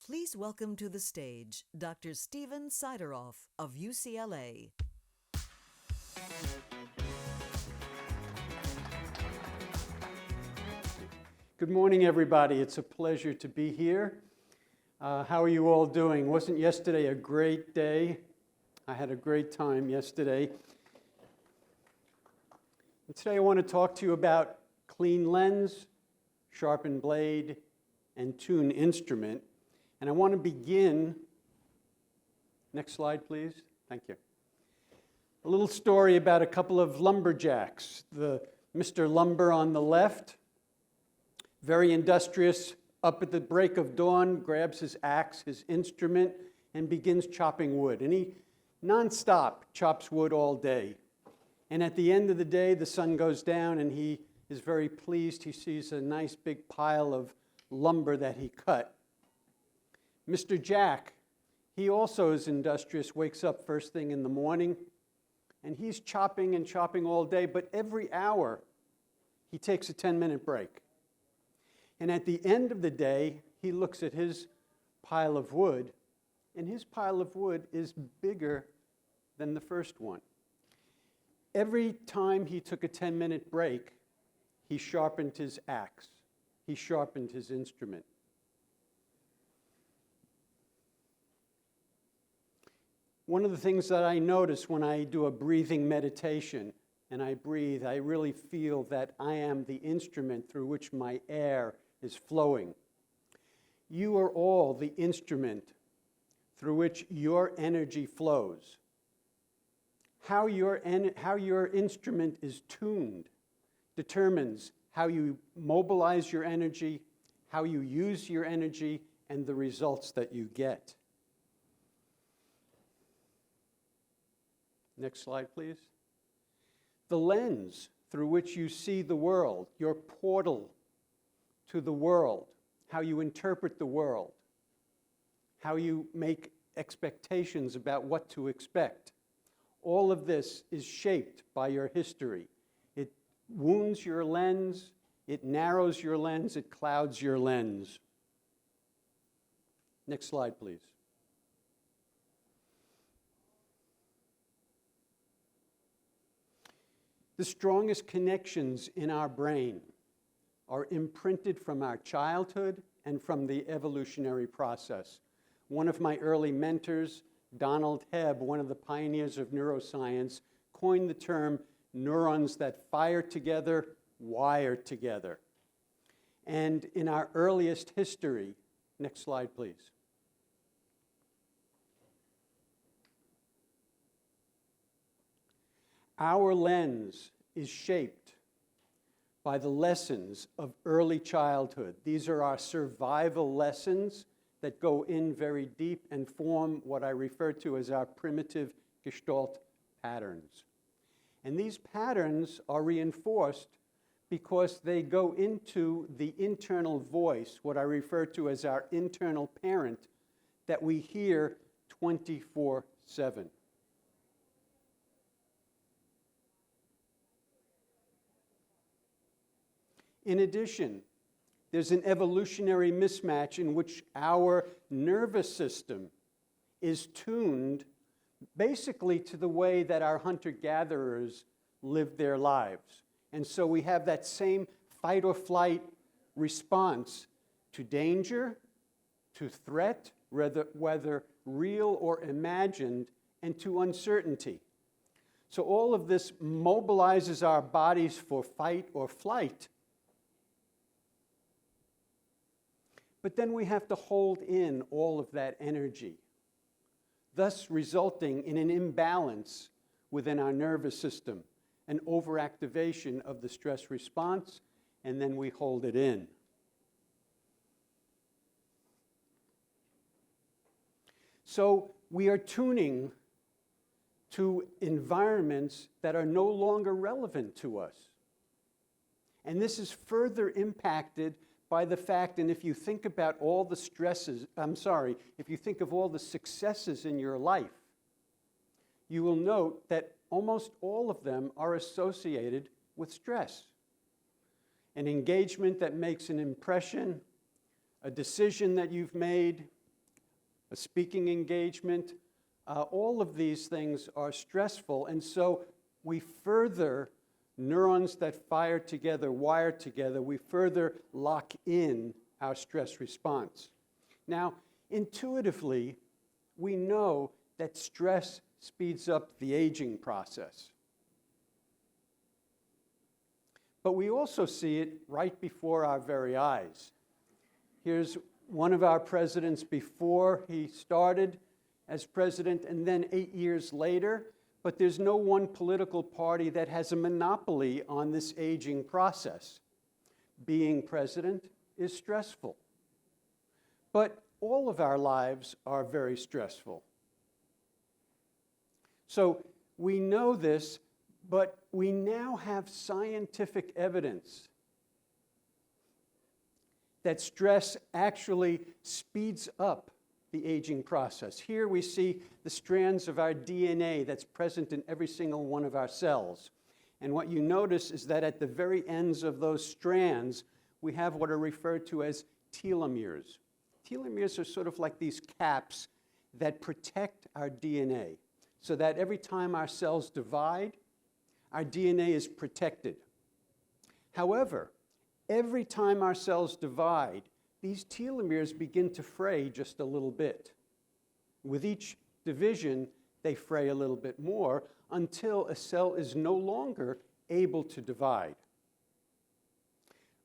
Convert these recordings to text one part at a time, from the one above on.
Please welcome to the stage Dr. Stephen Sideroff of UCLA. Good morning, everybody. It's a pleasure to be here. How are you all doing? Wasn't yesterday a great day? I had a great time yesterday. And today I want to talk to you about clean lens, sharpen blade, and tune instrument. And I want to begin, next slide please, thank you. A little story about a couple of lumberjacks. The Mr. Lumber on the left, very industrious, up at the break of dawn, grabs his axe, his instrument, and begins chopping wood. And he nonstop chops wood all day. And at the end of the day, the sun goes down and he is very pleased. He sees a nice big pile of lumber that he cut. Mr. Jack, he also is industrious, wakes up first thing in the morning, and he's chopping and chopping all day, but every hour he takes a 10-minute break. And at the end of the day, he looks at his pile of wood, and his pile of wood is bigger than the first one. Every time he took a 10-minute break, he sharpened his axe. He sharpened his instrument. One of the things that I notice when I do a breathing meditation and I breathe, I really feel that I am the instrument through which my air is flowing. You are all the instrument through which your energy flows. How your instrument is tuned determines how you mobilize your energy, how you use your energy, and the results that you get. Next slide, please. The lens through which you see the world, your portal to the world, how you interpret the world, how you make expectations about what to expect. All of this is shaped by your history. It wounds your lens, it narrows your lens, it clouds your lens. Next slide, please. The strongest connections in our brain are imprinted from our childhood and from the evolutionary process. One of my early mentors, Donald Hebb, one of the pioneers of neuroscience, coined the term neurons that fire together, wire together. And in our earliest history, next slide please. Our lens is shaped by the lessons of early childhood. These are our survival lessons that go in very deep and form what I refer to as our primitive Gestalt patterns. And these patterns are reinforced because they go into the internal voice, what I refer to as our internal parent, that we hear 24/7. In addition, there's an evolutionary mismatch in which our nervous system is tuned basically to the way that our hunter-gatherers lived their lives. And so we have that same fight or flight response to danger, to threat, whether real or imagined, and to uncertainty. So all of this mobilizes our bodies for fight or flight. But then we have to hold in all of that energy, thus resulting in an imbalance within our nervous system, an overactivation of the stress response, and then we hold it in. So we are tuning to environments that are no longer relevant to us. And this is further impacted by the fact, and if you think about all the if you think of all the successes in your life, you will note that almost all of them are associated with stress. An engagement that makes an impression, a decision that you've made, a speaking engagement. All of these things are stressful, and so we further neurons that fire together, wire together, we further lock in our stress response. Now, intuitively, we know that stress speeds up the aging process. But we also see it right before our very eyes. Here's one of our presidents before he started as president, and then 8 years later. But there's no one political party that has a monopoly on this aging process. Being president is stressful. But all of our lives are very stressful. So we know this, but we now have scientific evidence that stress actually speeds up the aging process. Here we see the strands of our DNA that's present in every single one of our cells. And what you notice is that at the very ends of those strands, we have what are referred to as telomeres. Telomeres are sort of like these caps that protect our DNA, so that every time our cells divide, our DNA is protected. However, every time our cells divide, these telomeres begin to fray just a little bit. With each division, they fray a little bit more until a cell is no longer able to divide.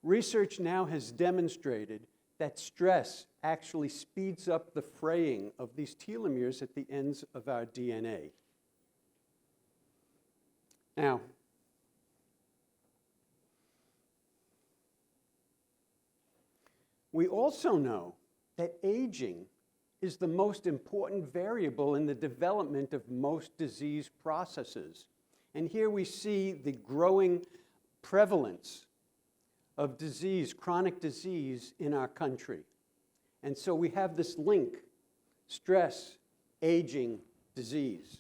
Research now has demonstrated that stress actually speeds up the fraying of these telomeres at the ends of our DNA. Now, we also know that aging is the most important variable in the development of most disease processes. And here we see the growing prevalence of disease, chronic disease in our country. And so we have this link, stress, aging, disease.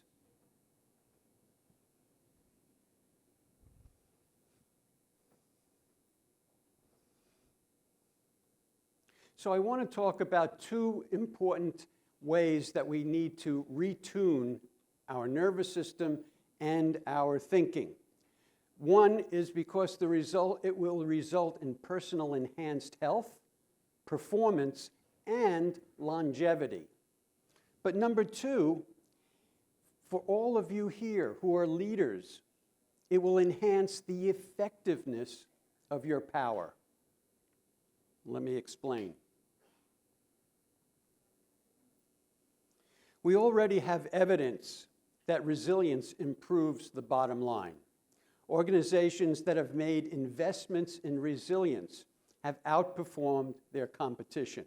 So I want to talk about two important ways that we need to retune our nervous system and our thinking. One is because it will result in personal enhanced health, performance, and longevity. But number two, for all of you here who are leaders, it will enhance the effectiveness of your power. Let me explain. We already have evidence that resilience improves the bottom line. Organizations that have made investments in resilience have outperformed their competition.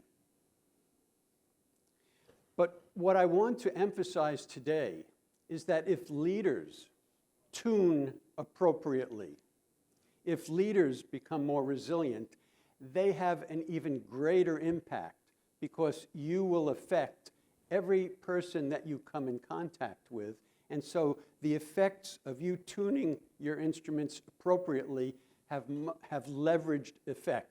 But what I want to emphasize today is that if leaders tune appropriately, if leaders become more resilient, they have an even greater impact because you will affect every person that you come in contact with. And so the effects of you tuning your instruments appropriately have leveraged effect.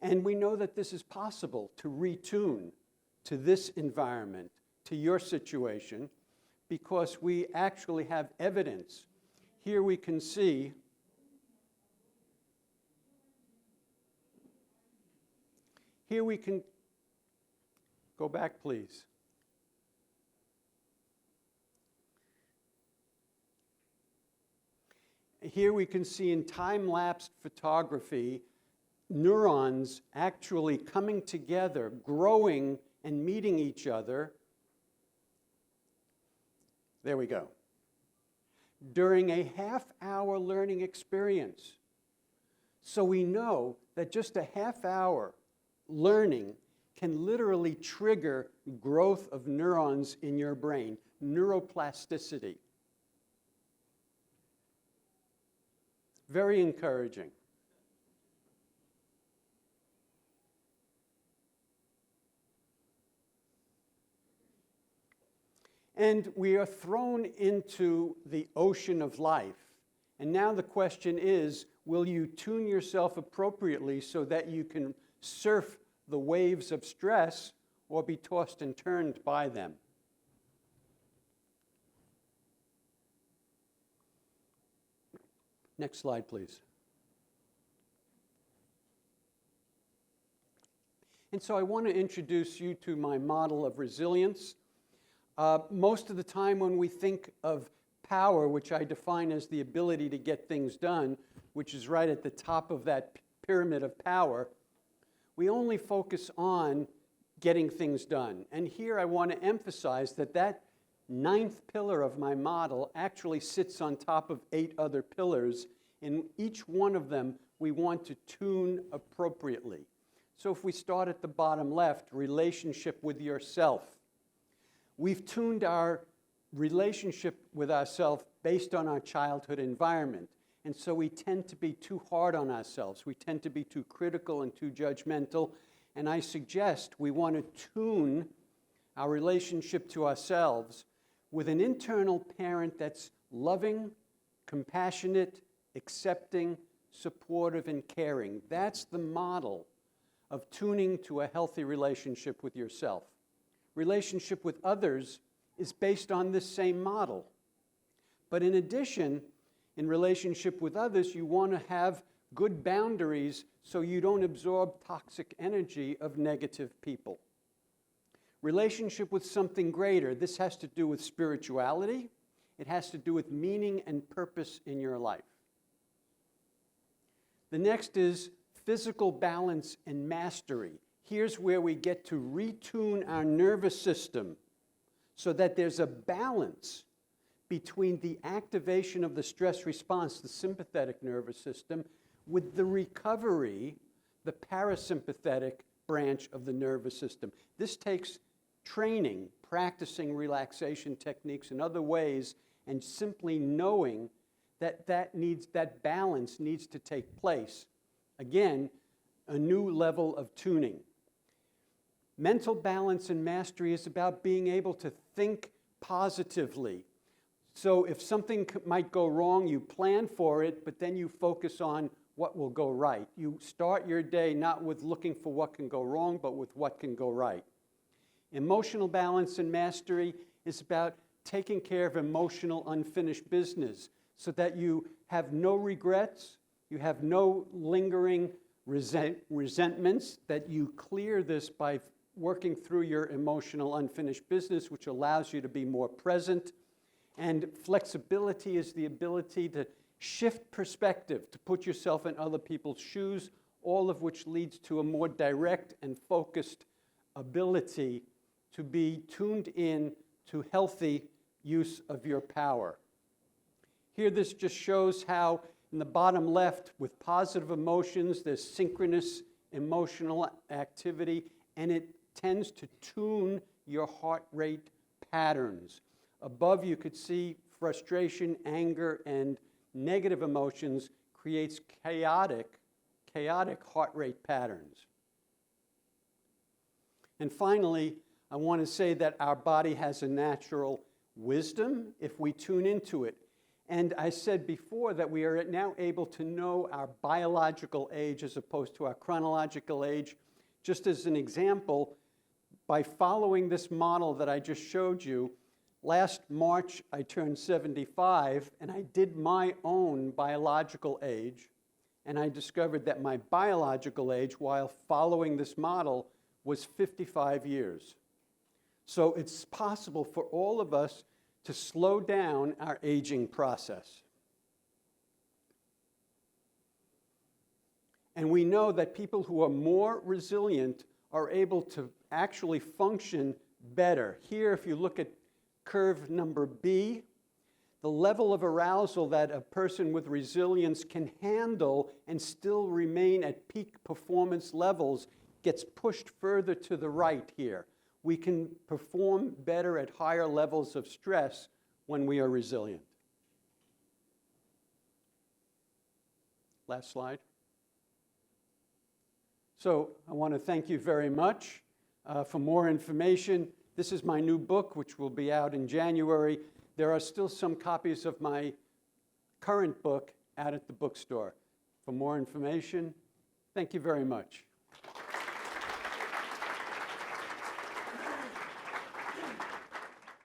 And we know that this is possible to retune to this environment, to your situation, because we actually have evidence. Here we can see go back, please. Here we can see in time-lapse photography neurons actually coming together, growing and meeting each other. There we go. During a half-hour learning experience. So we know that just a half-hour learning can literally trigger growth of neurons in your brain, neuroplasticity. Very encouraging. And we are thrown into the ocean of life. And now the question is, Will you tune yourself appropriately so that you can surf the waves of stress or be tossed and turned by them? Next slide, please. And so I want to introduce you to my model of resilience. Most of the time when we think of power, which I define as the ability to get things done, which is right at the top of that pyramid of power, we only focus on getting things done. And here I want to emphasize that that ninth pillar of my model actually sits on top of 8 other pillars. In each one of them, we want to tune appropriately. So if we start at the bottom left, relationship with yourself. We've tuned our relationship with ourselves based on our childhood environment. And so we tend to be too hard on ourselves. We tend to be too critical and too judgmental. And I suggest we want to tune our relationship to ourselves with an internal parent that's loving, compassionate, accepting, supportive, and caring. That's the model of tuning to a healthy relationship with yourself. Relationship with others is based on this same model. But in addition, in relationship with others, you want to have good boundaries so you don't absorb toxic energy of negative people. Relationship with something greater. This has to do with spirituality. It has to do with meaning and purpose in your life. The next is physical balance and mastery. Here's where we get to retune our nervous system so that there's a balance between the activation of the stress response, the sympathetic nervous system, with the recovery, the parasympathetic branch of the nervous system. This takes training, practicing relaxation techniques in other ways, and simply knowing that that balance needs to take place. Again, a new level of tuning. Mental balance and mastery is about being able to think positively. So if something might go wrong, you plan for it, but then you focus on what will go right. You start your day not with looking for what can go wrong, but with what can go right. Emotional balance and mastery is about taking care of emotional unfinished business so that you have no regrets, you have no lingering resentments, that you clear this by working through your emotional unfinished business, which allows you to be more present. And flexibility is the ability to shift perspective, to put yourself in other people's shoes, all of which leads to a more direct and focused ability to be tuned in to healthy use of your power. Here this just shows how in the bottom left with positive emotions there's synchronous emotional activity, and it tends to tune your heart rate patterns. Above you could see frustration, anger, and negative emotions creates chaotic heart rate patterns. And finally, I want to say that our body has a natural wisdom if we tune into it. And I said before that we are now able to know our biological age as opposed to our chronological age. Just as an example, by following this model that I just showed you, last March I turned 75 and I did my own biological age, and I discovered that my biological age while following this model was 55 years. So it's possible for all of us to slow down our aging process. And we know that people who are more resilient are able to actually function better. Here, if you look at curve number B, the level of arousal that a person with resilience can handle and still remain at peak performance levels gets pushed further to the right here. We can perform better at higher levels of stress when we are resilient. Last slide. So I want to thank you very much. For more information, this is my new book, which will be out in January. There are still some copies of my current book out at the bookstore. for more information. Thank you very much.